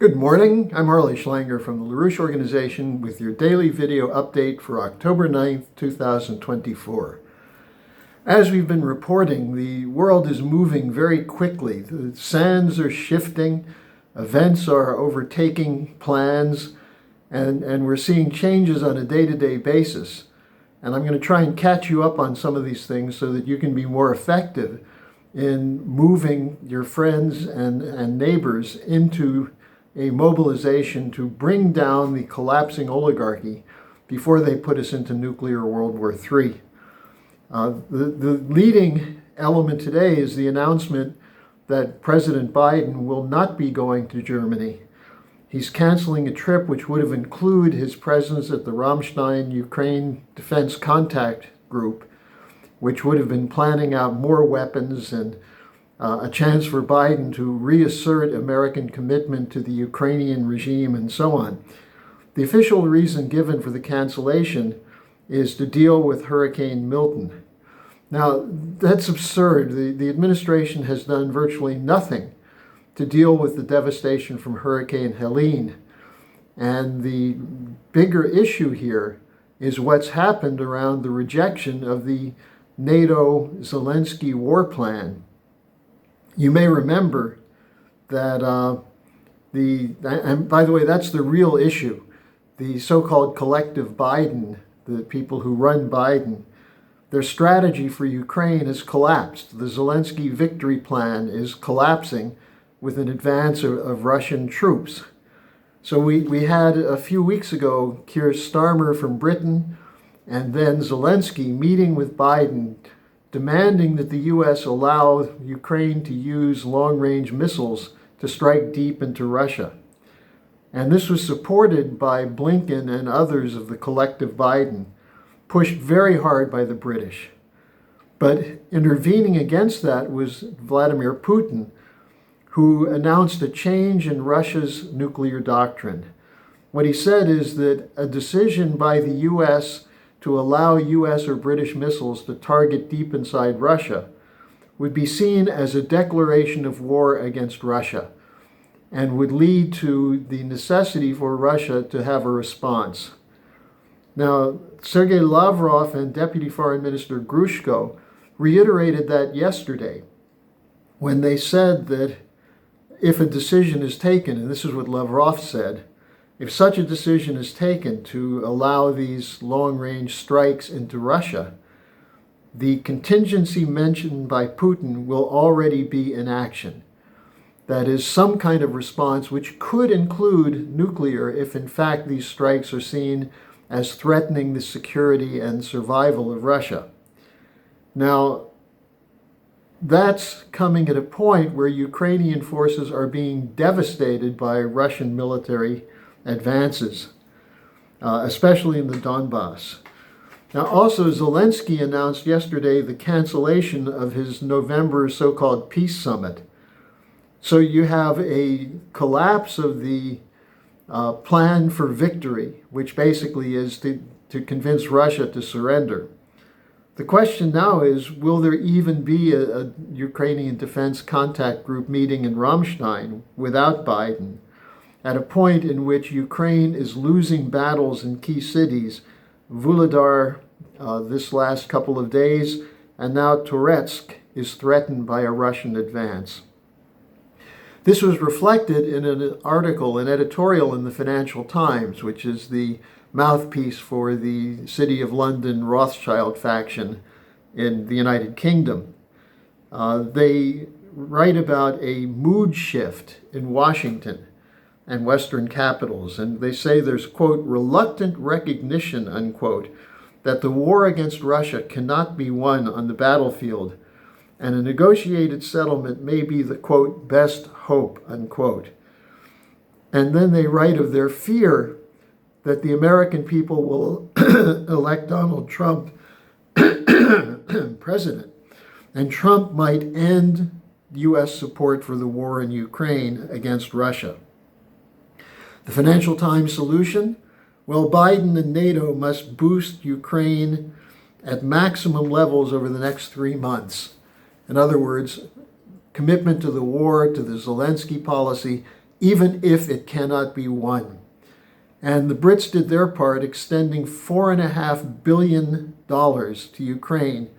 Good morning, I'm harleysch from the harleysch organization with your daily video update for October 9th, 2024. As we've been reporting, the world is moving very quickly. The sands are shifting, events are overtaking plans, and we're seeing changes on a day-to-day basis. And I'm going to try and catch you up on some of these things so that you can be more effective in moving your friends and neighbors into a mobilization to bring down the collapsing oligarchy before they put us into nuclear World War III. The leading element today is the announcement that President Biden will not be going to Germany. He's canceling a trip which would have included his presence at the Ramstein Ukraine Defense Contact Group, which would have been planning out more weapons and a chance for Biden to reassert American commitment to the Ukrainian regime and so on. The official reason given for the cancellation is to deal with Hurricane Milton. Now, that's absurd. The administration has done virtually nothing to deal with the devastation from Hurricane Helene. And the bigger issue here is what's happened around the rejection of the NATO-Zelensky war plan. You may remember that and by the way, that's the real issue. The so-called collective Biden, the people who run Biden, their strategy for Ukraine has collapsed. The Zelensky victory plan is collapsing with an advance of Russian troops. So we had a few weeks ago Keir Starmer from Britain and then Zelensky meeting with Biden, demanding that the U.S. allow Ukraine to use long-range missiles to strike deep into Russia. And this was supported by Blinken and others of the collective Biden, pushed very hard by the British. But intervening against that was Vladimir Putin, who announced a change in Russia's nuclear doctrine. What he said is that a decision by the U.S. to allow U.S. or British missiles to target deep inside Russia would be seen as a declaration of war against Russia and would lead to the necessity for Russia to have a response. Now, Sergei Lavrov and Deputy Foreign Minister Grushko reiterated that yesterday when they said that if a decision is taken, and this is what Lavrov said, if such a decision is taken to allow these long-range strikes into Russia, the contingency mentioned by Putin will already be in action. That is, some kind of response which could include nuclear if in fact these strikes are seen as threatening the security and survival of Russia. Now, that's coming at a point where Ukrainian forces are being devastated by Russian military advances, especially in the Donbass. Now, also, Zelensky announced yesterday the cancellation of his November so-called peace summit. So you have a collapse of the plan for victory, which basically is to convince Russia to surrender. The question now is, will there even be a Ukrainian Defense Contact Group meeting in Ramstein without Biden, at a point in which Ukraine is losing battles in key cities, Vuhledar this last couple of days, and now Toretsk is threatened by a Russian advance. This was reflected in an article, an editorial in the Financial Times, which is the mouthpiece for the City of London Rothschild faction in the United Kingdom. They write about a mood shift in Washington and Western capitals. And they say there's, quote, reluctant recognition, unquote, that the war against Russia cannot be won on the battlefield, and a negotiated settlement may be the, quote, best hope, unquote. And then they write of their fear that the American people will elect Donald Trump president, and Trump might end U.S. support for the war in Ukraine against Russia. The Financial Times solution? Well, Biden and NATO must boost Ukraine at maximum levels over the next 3 months. In other words, commitment to the war, to the Zelensky policy, even if it cannot be won. And the Brits did their part, extending $4.5 billion to Ukraine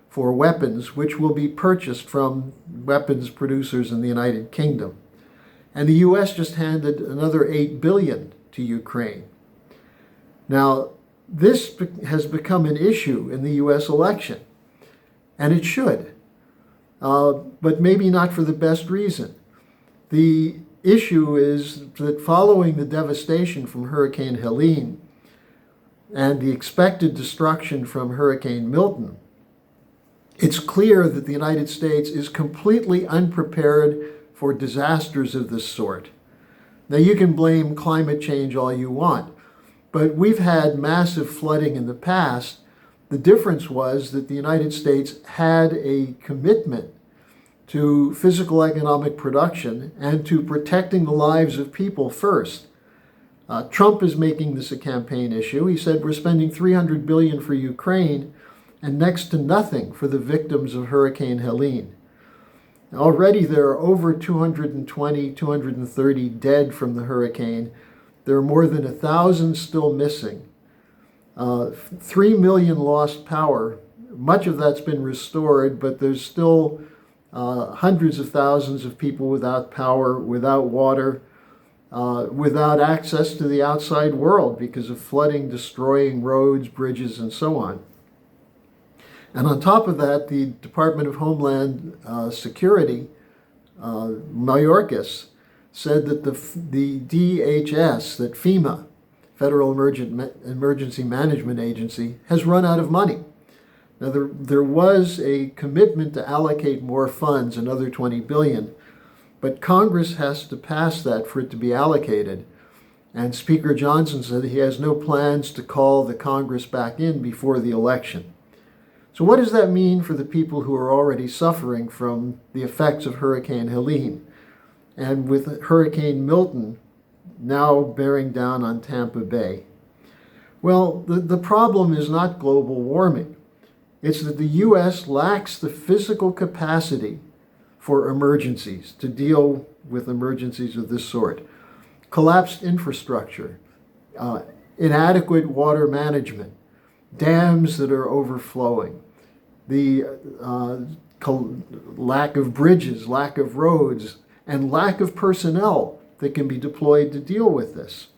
for weapons, which will be purchased from weapons producers in the United Kingdom. And the U.S. just handed another $8 billion to Ukraine. Now, this has become an issue in the U.S. election, and it should, but maybe not for the best reason. The issue is that following the devastation from Hurricane Helene and the expected destruction from Hurricane Milton, it's clear that the United States is completely unprepared for disasters of this sort. Now, you can blame climate change all you want, but we've had massive flooding in the past. The difference was that the United States had a commitment to physical economic production and to protecting the lives of people first. Trump is making this a campaign issue. He said we're spending $300 billion for Ukraine and next to nothing for the victims of Hurricane Helene. Already there are over 220, 230 dead from the hurricane. There are more than 1,000 still missing. 3 million lost power. Much of that's been restored, but there's still hundreds of thousands of people without power, without water, without access to the outside world because of flooding, destroying roads, bridges, and so on. And on top of that, the Department of Homeland Security, Mayorkas, said that the DHS, that FEMA, Federal Emergency Management Agency, has run out of money. Now, there was a commitment to allocate more funds, another $20 billion, but Congress has to pass that for it to be allocated. And Speaker Johnson said he has no plans to call the Congress back in before the election. So what does that mean for the people who are already suffering from the effects of Hurricane Helene? And with Hurricane Milton now bearing down on Tampa Bay? Well, the problem is not global warming. It's that the U.S. lacks the physical capacity for emergencies, to deal with emergencies of this sort. Collapsed infrastructure, inadequate water management, dams that are overflowing, the lack of bridges, lack of roads, and lack of personnel that can be deployed to deal with this.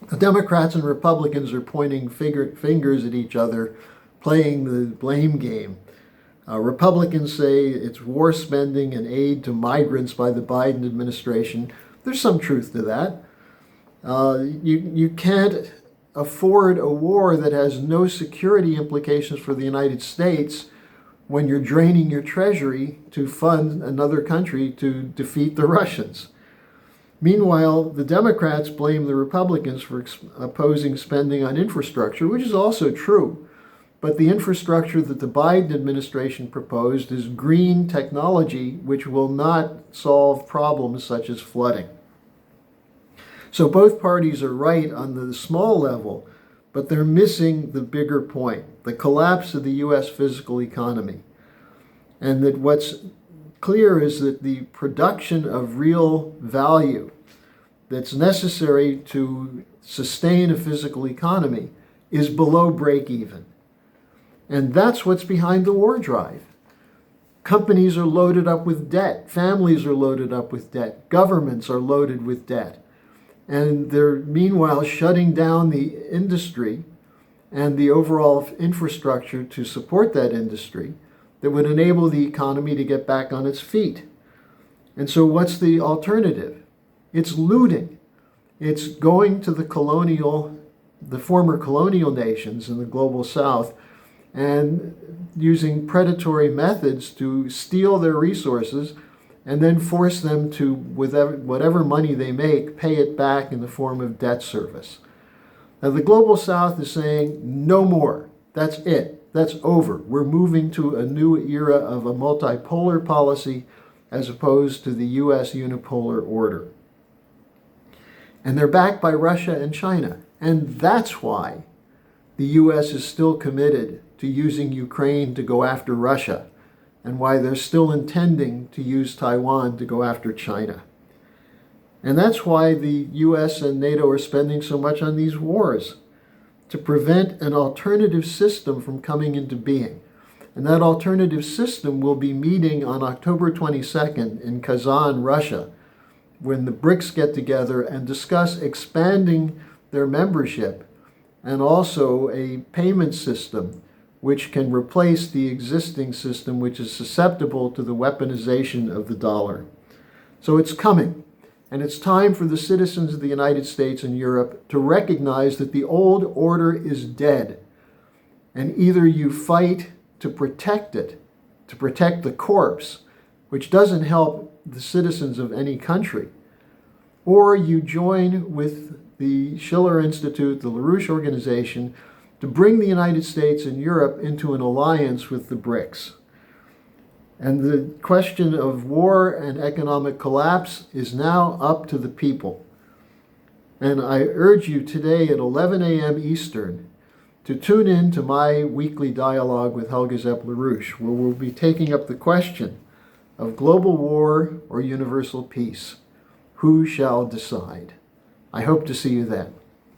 The Democrats and Republicans are pointing fingers at each other, playing the blame game. Republicans say it's war spending and aid to migrants by the Biden administration. There's some truth to that. You can't afford a war that has no security implications for the United States when you're draining your treasury to fund another country to defeat the Russians. Meanwhile, the Democrats blame the Republicans for opposing spending on infrastructure, which is also true. But the infrastructure that the Biden administration proposed is green technology, which will not solve problems such as flooding. So both parties are right on the small level, but they're missing the bigger point, the collapse of the U.S. physical economy. And that what's clear is that the production of real value that's necessary to sustain a physical economy is below break even. And that's what's behind the war drive. Companies are loaded up with debt. Families are loaded up with debt. Governments are loaded with debt. And they're meanwhile shutting down the industry and the overall infrastructure to support that industry that would enable the economy to get back on its feet. And so what's the alternative? It's looting. It's going to the former colonial nations in the global South and using predatory methods to steal their resources and then force them to, with whatever money they make, pay it back in the form of debt service. Now, the global South is saying, no more. That's it. That's over. We're moving to a new era of a multipolar policy as opposed to the U.S. unipolar order. And they're backed by Russia and China. And that's why the U.S. is still committed to using Ukraine to go after Russia, and why they're still intending to use Taiwan to go after China. And that's why the US and NATO are spending so much on these wars, to prevent an alternative system from coming into being. And that alternative system will be meeting on October 22nd in Kazan, Russia, when the BRICS get together and discuss expanding their membership and also a payment system which can replace the existing system, which is susceptible to the weaponization of the dollar. So it's coming. And it's time for the citizens of the United States and Europe to recognize that the old order is dead. And either you fight to protect it, to protect the corpse, which doesn't help the citizens of any country, or you join with the Schiller Institute, the LaRouche organization, to bring the United States and Europe into an alliance with the BRICS. And the question of war and economic collapse is now up to the people. And I urge you today at 11 a.m. Eastern to tune in to my weekly dialogue with Helga LaRouche, where we'll be taking up the question of global war or universal peace. Who shall decide? I hope to see you then.